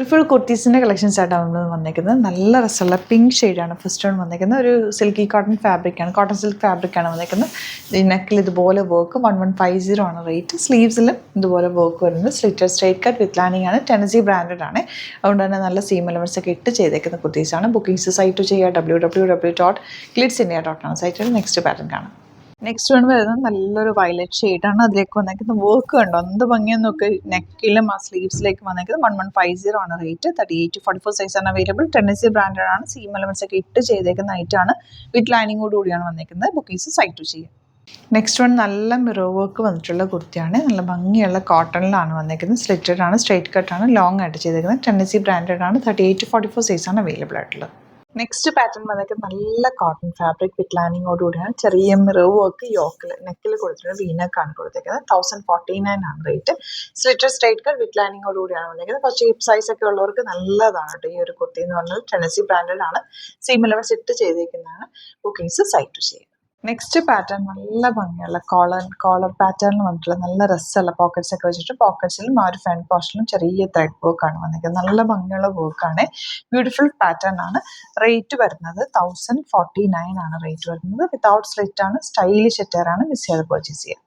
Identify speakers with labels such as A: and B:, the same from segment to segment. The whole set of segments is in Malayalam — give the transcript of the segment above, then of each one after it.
A: ഫുൾ കുർത്തീസിൻ്റെ കളക്ഷൻസ് ആയിട്ടാണ് നമ്മൾ വന്നേക്കുന്നത്. നല്ല രസമുള്ള പിങ്ക് ഷെയ്ഡാണ് ഫസ്റ്റ് വൺ വന്നേക്കുന്നത്. ഒരു സിൽക്കി കോട്ടൺ ഫാബ്രിക്കാണ്, കോട്ടൺ സിൽക്ക് ഫാബ്രിക്കാണ് വന്നേക്കുന്നത്. ഈ നെക്കിൽ ഇതുപോലെ വർക്ക് 1150 ആണ് റേറ്റ്. സ്ലീവ്സിലും ഇതുപോലെ വർക്ക് വരുന്നത്. Slitted straight cut with lining ആണ്. ടെനസി ബ്രാൻഡഡ് ആണ്. അതുകൊണ്ട് തന്നെ നല്ല സീം എലമെൻറ്റ്സ് ഒക്കെ ഇട്ട് ചെയ്തേക്കുന്ന കുർത്തീസാണ്. ബുക്കിംഗ്സ് സൈറ്റ് ചെയ്യുക www.glitzindia.com സൈറ്റിൽ. നെക്സ്റ്റ് പാറ്റേൺ കാണാം. നെക്സ്റ്റ് വൺ വരുന്നത് നല്ലൊരു വയലറ്റ് ഷെയ്ഡാണ്. അതിലേക്ക് വന്നേക്കുന്നത് വർക്ക് കണ്ടോ, എന്ത് ഭംഗിയെന്ന് നോക്ക്. നെക്കിലും ആ സ്ലീവ്സിലേക്ക് വന്നേക്കുന്നത് 1150 ആണ് റേറ്റ്. 38 to 44 സൈസാണ് അവൈലബിൾ. ടെന്നസി ബ്രാൻഡഡ് ആണ്. സീം എലമെൻറ്റ്സ് ഒക്കെ ഇട്ട് ചെയ്തേക്കുന്ന ഐറ്റാണ്. വിത്ത് ലൈനിങ്ങോട് കൂടിയാണ് വന്നേക്കുന്നത്. ബുക്കിംഗ്സ് സൈറ്റ് ചെയ്യാം. നെക്സ്റ്റ് വൺ നല്ല മിറർ വർക്ക് വന്നിട്ടുള്ള കുർത്തിയാണ്. നല്ല ഭംഗിയുള്ള കോട്ടണിലാണ് വന്നേക്കുന്നത്. സ്ലിറ്റഡ് ആണ്, സ്ട്രേറ്റ് കട്ടാണ്, ലോങ് ആയിട്ട് ചെയ്തേക്കുന്നത്. ടെന്നസി ബ്രാൻഡഡ് ആണ്. 38 to 44 സൈസാണ് അവൈലബിൾ ആയിട്ടുള്ളത്. നെക്സ്റ്റ് പാറ്റേൺ വന്നേക്കുന്നത് നല്ല കോട്ടൺ ഫാബ്രിക് വിത്ത് ലൈനിങ്ങോട് കൂടിയാണ്. ചെറിയ മിറർ വർക്ക് യോക്കിൽ നെക്കിൽ കൊടുത്തിട്ടുണ്ട്. വീനക്കാണ് കൊടുത്തേക്കുന്നത്. 1049 ആണ് rate. Slitted straight cut with ലൈനിങ്ങോട് കൂടിയാണ് വന്നേക്കുന്നത്. കുറച്ച് ഹിപ്പ് സൈസ് ഒക്കെ ഉള്ളവർക്ക് നല്ലതാണ് കേട്ടോ ഈ ഒരു കുർത്തി എന്ന് പറഞ്ഞാൽ. ടെന്നസി ബ്രാൻഡഡ് ആണ്. സീം എലമെന്റ്സ് ഇട്ട് ചെയ്തേക്കുന്നതാണ്. ബുക്കിംഗ്സ് സൈറ്റ് ചെയ്യാം. നെക്സ്റ്റ് പാറ്റേൺ നല്ല ഭംഗിയുള്ള കോളർ പാറ്റേണിൽ വന്നിട്ടുള്ള നല്ല രസമുള്ള പോക്കറ്റ്സ് ഒക്കെ വെച്ചിട്ട് പോക്കറ്റ്സിലും ആ ഒരു ഫ്രണ്ട് പോർഷനിലും ചെറിയ ത്രെഡ് വർക്കാണ് വന്നിരിക്കുന്നത്. നല്ല ഭംഗിയുള്ള വർക്കാണ്. ബ്യൂട്ടിഫുൾ പാറ്റേൺ ആണ്. റേറ്റ് വരുന്നത് 1049 ആണ് റേറ്റ് വരുന്നത്. വിത്തൗട്ട് സ്ലിറ്റ് ആണ്. സ്റ്റൈലിഷ് അറ്റയറാണ്. മിസ് ചെയ്യാതെ പർച്ചേസ് ചെയ്യുക.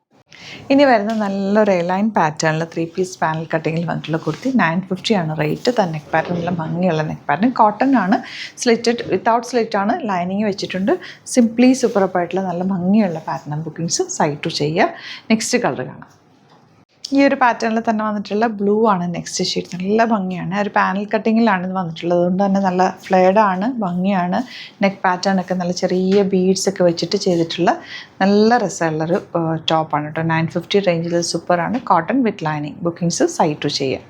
A: ഇനി വരുന്ന നല്ലൊരു എലൈൻ പാറ്റേണിൽ 3 പീസ് പാനൽ കട്ടിങ്ങിൽ വന്നിട്ടുള്ള കുർത്തി 950 ആണ് റേറ്റ്. നെക്ക് പാറ്റേൺ നല്ല ഭംഗിയുള്ള നെക്ക് പാറ്റേൺ. കോട്ടൺ ആണ്. സ്ലിറ്റഡ് വിത്തൗട്ട് സ്ലിറ്റ് ആണ്. ലൈനിങ് വെച്ചിട്ടുണ്ട്. സിംപ്ലി സൂപ്പറപ്പ് ആയിട്ടുള്ള നല്ല ഭംഗിയുള്ള പാറ്റേൺ. ബുക്കിംഗ്സ് സൈറ്റ് ചെയ്യുക. നെക്സ്റ്റ് കളർ കാണാം. ഈ ഒരു പാറ്റേണിൽ തന്നെ വന്നിട്ടുള്ള ബ്ലൂ ആണ് നെക്സ്റ്റ് ഷെയ്ഡ്. നല്ല ഭംഗിയാണ്. ഒരു പാനൽ കട്ടിങ്ങിലാണ് ഇത് വന്നിട്ടുള്ളത്. അതുകൊണ്ട് തന്നെ നല്ല ഫ്ലെയർഡാണ്, ഭംഗിയാണ്. നെക്ക് പാറ്റേൺ ഒക്കെ നല്ല ചെറിയ ബീഡ്സ് ഒക്കെ വെച്ചിട്ട് ചെയ്തിട്ടുള്ള നല്ല രസമുള്ളൊരു ടോപ്പാണ് കേട്ടോ. 950 റേഞ്ചിൽ സൂപ്പറാണ്. Cotton with lining. Bookings site ചെയ്യാം.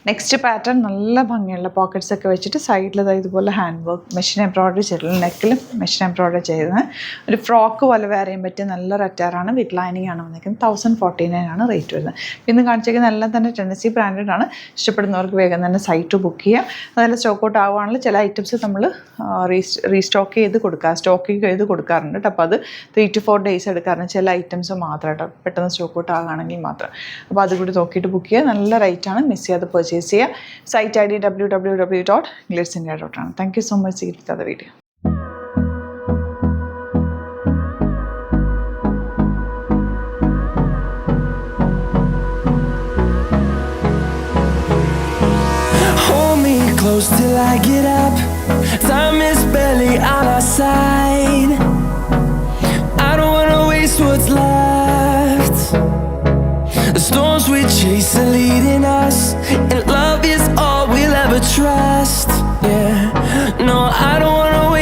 A: നെക്സ്റ്റ് പാറ്റേൺ നല്ല ഭംഗിയുള്ള പോക്കറ്റ്സ് ഒക്കെ വെച്ചിട്ട് സൈഡിൽ ഇതുപോലെ ഹാൻഡ് വർക്ക് മെഷീൻ എംബ്രോയിഡറി ചെയ്തിട്ടുള്ള നെക്കിലും മെഷീൻ എംബ്രോയിഡറി ചെയ്തത്. ഒരു ഫ്രോക്ക് പോലെ വെയർ ചെയ്യാൻ പറ്റിയ നല്ലൊരു അറ്റാറാണ്. വിത്ത് ലൈനിങ് ആണ് വന്നിരിക്കുന്നത്. 1049 ആണ് റേറ്റ് വരുന്നത്. ഇന്ന് കാണിച്ചിരിക്കുന്ന എല്ലാം തന്നെ ടെന്നസി ബ്രാൻഡഡ് ആണ്. ഇഷ്ടപ്പെടുന്നവർക്ക് വേഗം തന്നെ സൈറ്റ് ബുക്ക് ചെയ്യുക. അതെല്ലാം സ്റ്റോക്ക് ഔട്ട് ആവുകയാണെങ്കിൽ ചില ഐറ്റംസ് നമ്മൾ റീസ്റ്റോക്ക് ചെയ്ത് കൊടുക്കാറുണ്ട് കേട്ടോ. അപ്പോൾ അത് 3 to 4 ഡേയ്സ് എടുക്കാറുണ്ട്. ചില ഐറ്റംസ് മാത്രം കേട്ടോ, പെട്ടെന്ന് സ്റ്റോക്ക് ഔട്ട് ആകുകയാണെങ്കിൽ മാത്രം. അപ്പോൾ അതുകൂടി നോക്കിയിട്ട് ബുക്ക് ചെയ്യുക. നല്ല റേറ്റാണ്. മിസ് ചെയ്യാതെ പർച്ചേസ് ചെയ്യുക. സൈറ്റ് ഐ ഡി www.glitzindia.com. Thank you so much. See you with the other video.
B: Hold me close till I get up. Time is barely on our side. I don't wanna waste what's left. The storms we chase are leading us, and love is all we'll ever trust.